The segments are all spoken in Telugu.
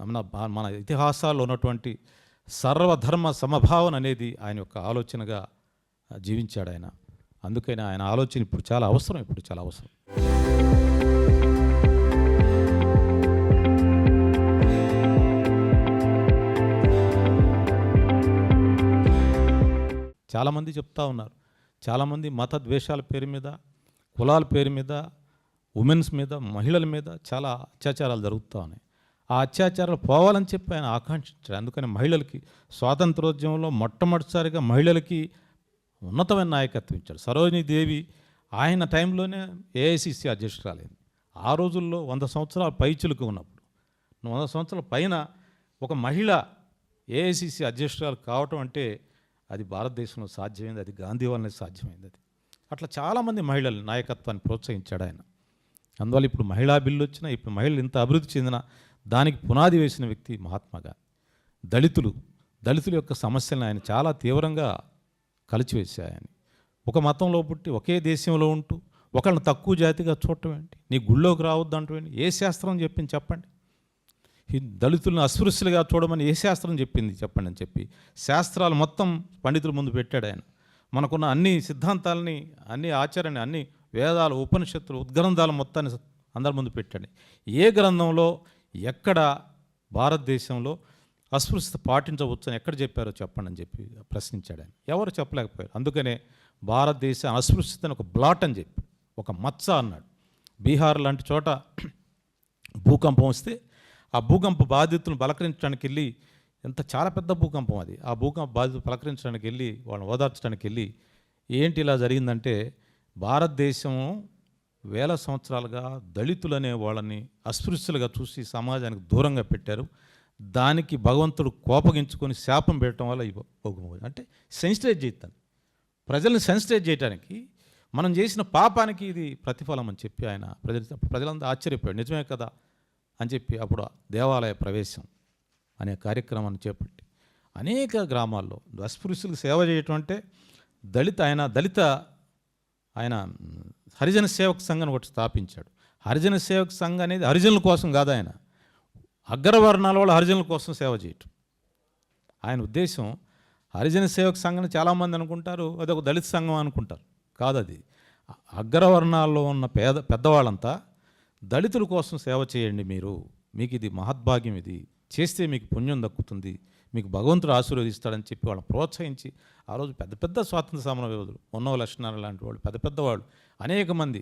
మన ఇతిహాసాల్లో ఉన్నటువంటి సర్వధర్మ సమభావన అనేది ఆయన యొక్క ఆలోచనగా జీవించాడు ఆయన. అందుకని ఆయన ఆలోచన ఇప్పుడు చాలా అవసరం. చాలామంది చెప్తా ఉన్నారు, చాలామంది మత ద్వేషాల పేరు మీద, కులాల పేరు మీద, ఉమెన్స్ మీద, మహిళల మీద చాలా అత్యాచారాలు జరుగుతూ ఉన్నాయి. ఆ అత్యాచారాలు పోవాలని చెప్పి ఆయన ఆకాంక్షించాడు. అందుకని మహిళలకి స్వాతంత్రోద్యమంలో మొట్టమొదటిసారిగా మహిళలకి ఉన్నతమైన నాయకత్వం ఇచ్చాడు. సరోజినీ దేవి ఆయన టైంలోనే ఏఐసిసి అధ్యక్షురాలైంది. ఆ రోజుల్లో 100 సంవత్సరాల పైచులకు ఉన్నప్పుడు, 100 సంవత్సరాల పైన ఒక మహిళ ఏఐసిసి అధ్యక్షురాలు కావటం అంటే అది భారతదేశంలో సాధ్యమైంది, అది గాంధీ వల్లనే సాధ్యమైంది. అది అట్లా చాలామంది మహిళల నాయకత్వాన్ని ప్రోత్సహించాడు ఆయన. అందువల్ల ఇప్పుడు మహిళా బిల్లు వచ్చినా, ఇప్పుడు మహిళలు ఇంత అభివృద్ధి చెందిన దానికి పునాది వేసిన వ్యక్తి మహాత్మా గాంధీ. దళితుల యొక్క సమస్యలను ఆయన చాలా తీవ్రంగా కలిచివేశాయని. ఒక మతంలో పుట్టి ఒకే దేశంలో ఉంటూ ఒకళ్ళని తక్కువ జాతిగా చూడటం ఏంటి, నీ గుళ్ళోకి రావద్దు అంటూ ఏంటి, ఏ శాస్త్రం చెప్పింది చెప్పండి? దళితులను అస్పృశ్యులుగా చూడమని ఏ శాస్త్రం చెప్పింది చెప్పండి అని చెప్పి శాస్త్రాలు మొత్తం పండితుల ముందు పెట్టాడు ఆయన. మనకున్న అన్ని సిద్ధాంతాలని, అన్ని ఆచరణ, అన్ని వేదాలు, ఉపనిషత్తులు, ఉద్గ్రంథాలు మొత్తాన్ని అందరి ముందు పెట్టాడు. ఏ గ్రంథంలో ఎక్కడ భారతదేశంలో అస్పృశ్యత పాటించవచ్చు అని ఎక్కడ చెప్పారో చెప్పండి అని చెప్పి ప్రశ్నించాడు ఆయన. ఎవరు చెప్పలేకపోయారు. అందుకనే భారతదేశ అస్పృశ్యతను ఒక బ్లాట్ అని చెప్పి, ఒక మచ్చ అన్నాడు. బీహార్ లాంటి చోట భూకంపం వస్తే ఆ భూకంప బాధితులను పలకరించడానికి వెళ్ళి, చాలా పెద్ద భూకంపం అది, ఆ భూకంప బాధితులు పలకరించడానికి వెళ్ళి, వాళ్ళని ఓదార్చడానికి వెళ్ళి, ఏంటి ఇలా జరిగిందంటే, భారతదేశం వేల సంవత్సరాలుగా దళితులనే వాళ్ళని అస్పృశ్యులుగా చూసి సమాజానికి దూరంగా పెట్టారు. దానికి భగవంతుడు కోపగించుకొని శాపం పెట్టడం వల్ల అంటే సెన్సిటైజ్ చేస్తాను, ప్రజల్ని సెన్సిటైజ్ చేయడానికి మనం చేసిన పాపానికి ఇది ప్రతిఫలం అని చెప్పి ఆయన ప్రజలందరూ ఆశ్చర్యపోయాడు. నిజమే కదా అని చెప్పి అప్పుడు దేవాలయ ప్రవేశం అనే కార్యక్రమాన్ని చేపట్టి అనేక గ్రామాల్లో అస్పృశ్యులకు సేవ చేయటం అంటే ఆయన హరిజన సేవక సంఘాన్ని ఒకటి స్థాపించాడు. హరిజన సేవక సంఘం అనేది హరిజనుల కోసం కాదు, ఆయన అగ్రవర్ణాల వాళ్ళు హరిజనుల కోసం సేవ చేయటం ఆయన ఉద్దేశం. హరిజన సేవక సంఘం చాలామంది అనుకుంటారు అది ఒక దళిత సంఘం అనుకుంటారు. కాదు, అది అగ్రవర్ణాల్లో ఉన్న పెద్దవాళ్ళంతా దళితుల కోసం సేవ చేయండి, మీకు ఇది మహద్భాగ్యం, ఇది చేస్తే మీకు పుణ్యం దక్కుతుంది, మీకు భగవంతుడు ఆశీర్వదిస్తాడని చెప్పి వాళ్ళని ప్రోత్సహించి ఆ రోజు పెద్ద స్వాతంత్ర సమర యోధులు, ఉన్నవ లక్ష్మణారాయణ లాంటి వాళ్ళు, పెద్దవాళ్ళు, అనేక మంది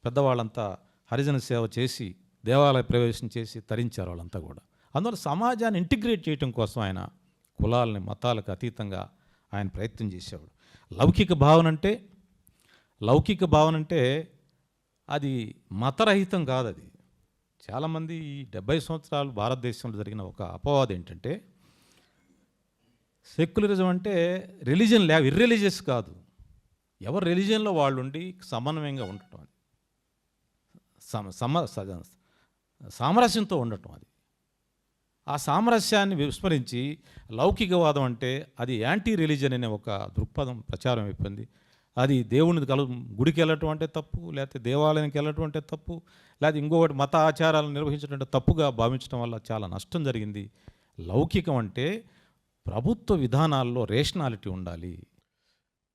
పెద్దవాళ్ళంతా హరిజన సేవ చేసి దేవాలయ ప్రవేశం చేసి తరించారు వాళ్ళంతా కూడా. అందువల్ల సమాజాన్ని ఇంటిగ్రేట్ చేయటం కోసం ఆయన కులాలని, మతాలకు అతీతంగా ఆయన ప్రయత్నం చేసేవాడు. లౌకిక భావన అంటే అది మతరహితం కాదు. అది చాలామంది ఈ 70 సంవత్సరాలు భారతదేశంలో జరిగిన ఒక అపవాదం ఏంటంటే, సెక్యులరిజం అంటే రిలీజియన్ ఇర్రిలీజియస్ కాదు, ఎవరు రిలీజియన్లో వాళ్ళు ఉండి సమన్వయంగా ఉండటం, అది సామరస్యంతో ఉండటం. ఆ సామరస్యాన్ని విస్మరించి లౌకికవాదం అంటే అది యాంటీ రిలీజియన్ అనే ఒక దృక్పథం ప్రచారం అయిపోయింది. అది దేవుని గుడికి వెళ్ళటం అంటే తప్పు, లేకపోతే దేవాలయానికి వెళ్ళటం అంటే తప్పు, లేకపోతే ఇంకొకటి మత ఆచారాలను నిర్వహించడం అంటే తప్పుగా భావించడం వల్ల చాలా నష్టం జరిగింది. లౌకికం అంటే ప్రభుత్వ విధానాల్లో రేషనాలిటీ ఉండాలి.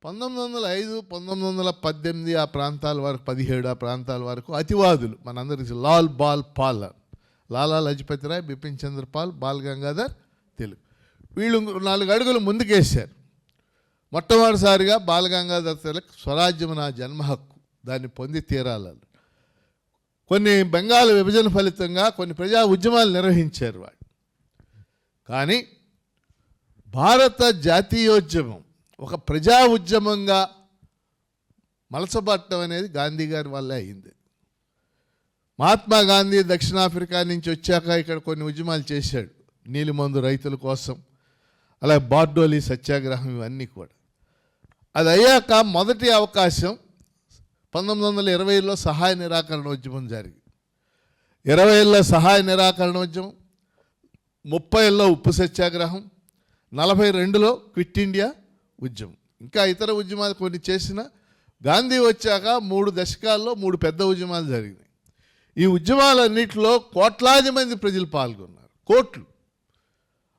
1905, 1918 ఆ ప్రాంతాల వరకు, 17 ఆ ప్రాంతాల వరకు అతివాదులు మనందరికీ లాలా లజపతి రాయ్, బిపిన్ చంద్రపాల్, బాల్ గంగాధర్ తిలక్, వీళ్ళు 4 అడుగులు ముందుకేశారు. మొట్టమొదటిసారిగా బాల్ గంగాధర్ తిలక్ స్వరాజ్యం నా జన్మ హక్కు, దాన్ని పొంది తీరాలి. కొన్ని బెంగాల్ విభజన ఫలితంగా కొన్ని ప్రజా ఉద్యమాలు నిర్వహించారు వాళ్ళు. కానీ భారత జాతీయోద్యమం ఒక ప్రజా ఉద్యమంగా మలచబట్టడం అనేది గాంధీ గారి వల్లే అయింది. మహాత్మా గాంధీ దక్షిణాఫ్రికా నుంచి వచ్చాక ఇక్కడ కొన్ని ఉద్యమాలు చేశాడు, నీలిమందు రైతుల కోసం, అలాగే బార్డోలీ సత్యాగ్రహం, ఇవన్నీ కూడా. అది అయ్యాక మొదటి అవకాశం 1920లో సహాయ నిరాకరణ ఉద్యమం జరిగింది. 20లో సహాయ నిరాకరణ ఉద్యమం, 30లో ఉప్పు సత్యాగ్రహం, 42లో క్విట్ ఇండియా ఉద్యమం, ఇంకా ఇతర ఉద్యమాలు కొన్ని చేసిన. గాంధీ వచ్చాక 3 దశకాల్లో 3 పెద్ద ఉద్యమాలు జరిగినాయి. ఈ ఉద్యమాలన్నింటిలో కోట్లాది మంది ప్రజలు పాల్గొన్నారు. కోట్లు.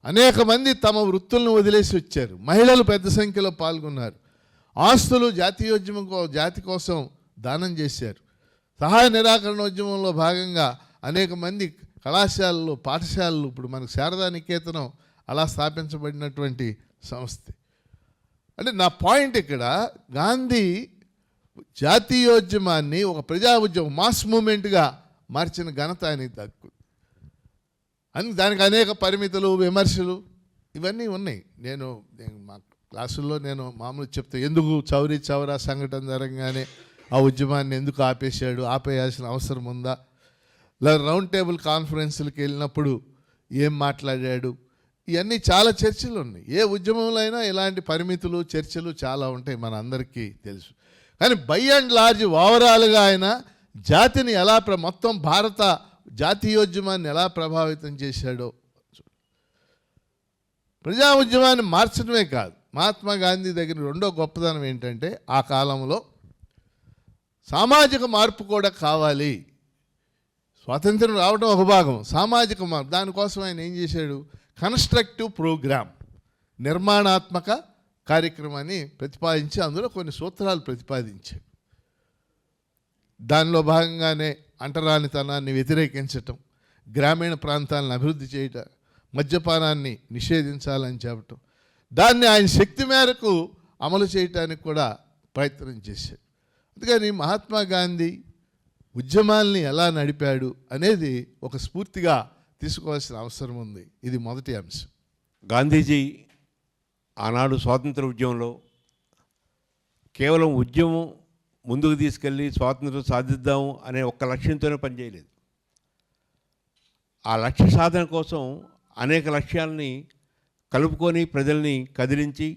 అనేక మంది తమ వృత్తులను వదిలేసి వచ్చారు. మహిళలు పెద్ద సంఖ్యలో పాల్గొన్నారు. ఆస్తులు జాతి కోసం దానం చేశారు. సహాయ నిరాకరణ ఉద్యమంలో భాగంగా అనేక మంది కళాశాలలు, పాఠశాలలు, ఇప్పుడు మనకు శారదా నికేతనం అలా స్థాపించబడినటువంటి సంస్థ. అంటే నా పాయింట్ ఇక్కడ, గాంధీ జాతీయోద్యమాన్ని ఒక ప్రజా ఉద్యమం, మాస్ మూమెంట్గా మార్చిన ఘనత ఆయనకి దక్కు. దానికి అనేక పరిమితులు, విమర్శలు ఇవన్నీ ఉన్నాయి. నేను మా క్లాసుల్లో మామూలు చెప్తే, ఎందుకు చౌరీ చౌరా సంఘటన జరగగానే ఆ ఉద్యమాన్ని ఎందుకు ఆపేయాల్సిన అవసరం ఉందా, లేదా రౌండ్ టేబుల్ కాన్ఫరెన్స్లకు వెళ్ళినప్పుడు ఏం మాట్లాడాడు, ఇవన్నీ చాలా చర్చలు ఉన్నాయి. ఏ ఉద్యమంలో అయినా ఇలాంటి పరిమితులు, చర్చలు చాలా ఉంటాయి, మన అందరికీ తెలుసు. కానీ బై అండ్ లార్జ్ ఓవరాల్గా ఆయన జాతిని ఎలా మొత్తం భారత జాతీయోద్యమాన్ని ఎలా ప్రభావితం చేశాడో. ప్రజా ఉద్యమాన్ని మార్చడమే కాదు, మహాత్మా గాంధీ దగ్గర రెండో గొప్పదనం ఏంటంటే, ఆ కాలంలో సామాజిక మార్పు కూడా కావాలి. స్వాతంత్రం రావడం ఒక భాగం, సామాజిక మార్పు, దానికోసం ఆయన ఏం చేశాడు, కన్స్ట్రక్టివ్ ప్రోగ్రామ్, నిర్మాణాత్మక కార్యక్రమాన్ని ప్రతిపాదించి అందులో కొన్ని సూత్రాలు ప్రతిపాదించాడు. దానిలో భాగంగానే అంటరానితనాన్ని వ్యతిరేకించటం, గ్రామీణ ప్రాంతాలను అభివృద్ధి చేయటం, మద్యపానాన్ని నిషేధించాలని చెప్పటం, దాన్ని ఆయన శక్తి మేరకు అమలు చేయటానికి కూడా ప్రయత్నం చేశాడు. అందుకని మహాత్మా గాంధీ ఉద్యమాల్ని ఎలా నడిపాడు అనేది ఒక స్ఫూర్తిగా తీసుకోవాల్సిన అవసరం ఉంది. ఇది మొదటి అంశం. గాంధీజీ ఆనాడు స్వాతంత్ర ఉద్యమంలో కేవలం ఉద్యమం ముందుకు తీసుకెళ్ళి స్వాతంత్రం సాధిద్దాము అనే ఒక్క లక్ష్యంతోనే పనిచేయలేదు. ఆ లక్ష్య సాధన కోసం అనేక లక్ష్యాలని కలుపుకొని ప్రజల్ని కదిలించి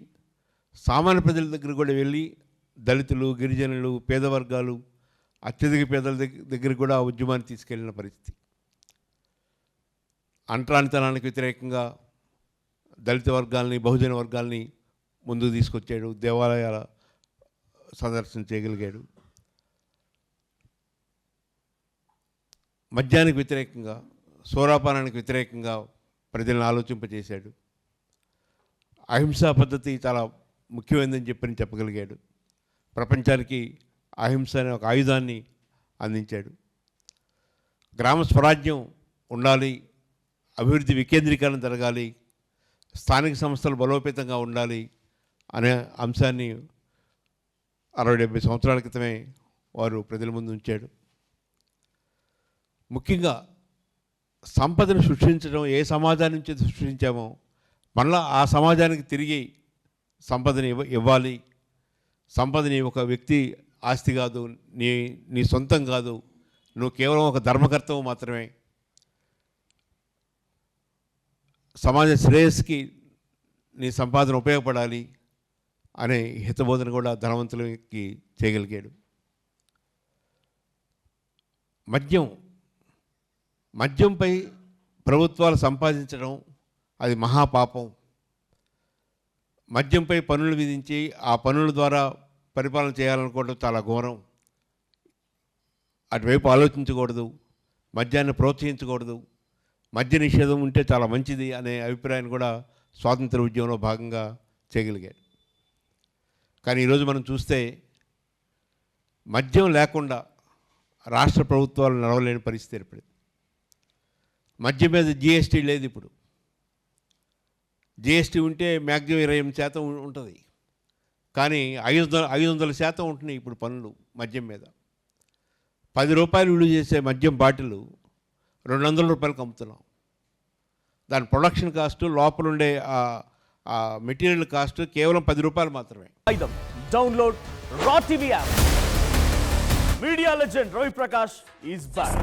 సామాన్య ప్రజల దగ్గర కూడా వెళ్ళి దళితులు, గిరిజనులు, పేద వర్గాలు, అత్యధిక పేదల దగ్గర కూడా ఆ ఉద్యమాన్ని తీసుకెళ్లిన పరిస్థితి. అంటరానితనానికి వ్యతిరేకంగా దళిత వర్గాల్ని, బహుజన వర్గాల్ని ముందుకు తీసుకొచ్చాడు. దేవాలయాల సందర్శన చేయగలిగాడు. మద్యానికి వ్యతిరేకంగా, సోరాపానానికి వ్యతిరేకంగా ప్రజలను ఆలోచింపజేశాడు. అహింసా పద్ధతి చాలా ముఖ్యమైనదని చెప్పగలిగాడు. ప్రపంచానికి అహింస అనే ఒక ఆయుధాన్ని అందించాడు. గ్రామ స్వరాజ్యం ఉండాలి, అభివృద్ధి వికేంద్రీకరణ జరగాలి, స్థానిక సంస్థలు బలోపేతంగా ఉండాలి అనే అంశాన్ని 60-70 సంవత్సరాల క్రితమే వారు ప్రజల ముందు ఉంచాడు. ముఖ్యంగా సంపదను సృష్టించడం, ఏ సమాజాన్ని నుంచి సృష్టించామో మళ్ళా ఆ సమాజానికి తిరిగి సంపదని ఇవ్వాలి. సంపదని ఒక వ్యక్తి ఆస్తి కాదు, నీ సొంతం కాదు, నువ్వు కేవలం ఒక ధర్మకర్తవు మాత్రమే. సమాజ శ్రేయస్కి నీ సంపాదన ఉపయోగపడాలి అనే హితబోధన కూడా ధనవంతులకి చేయగలిగాడు. మద్యంపై ప్రభుత్వాలు సంపాదించడం అది మహాపాపం. మద్యంపై పన్నులు విధించి ఆ పన్నుల ద్వారా పరిపాలన చేయాలనుకోవడం చాలా ఘోరం. అటువైపు ఆలోచించకూడదు, మద్యాన్ని ప్రోత్సహించకూడదు, మద్య నిషేధం ఉంటే చాలా మంచిది అనే అభిప్రాయాన్ని కూడా స్వాతంత్ర ఉద్యమంలో భాగంగా చేయగలిగాడు. కానీ ఈరోజు మనం చూస్తే మద్యం లేకుండా రాష్ట్ర ప్రభుత్వాలు నడవలేని పరిస్థితి ఏర్పడింది. మద్యం మీద జిఎస్టీ లేదు. ఇప్పుడు జిఎస్టీ ఉంటే మ్యాక్సిమం 28% ఉంటుంది, కానీ 500% ఉంటున్నాయి ఇప్పుడు పన్నులు మద్యం మీద. 10 రూపాయలు విలువ చేసే మద్యం బాటిల్ 200 రూపాయలకు అమ్ముతున్నాం. దాని ప్రొడక్షన్ కాస్ట్, లోపల ఉండే ఆ మెటీరియల్ కాస్ట్ కేవలం 10 రూపాయలు మాత్రమే. డౌన్లోడ్ రా TV app. Media legend Ravi Prakash is back.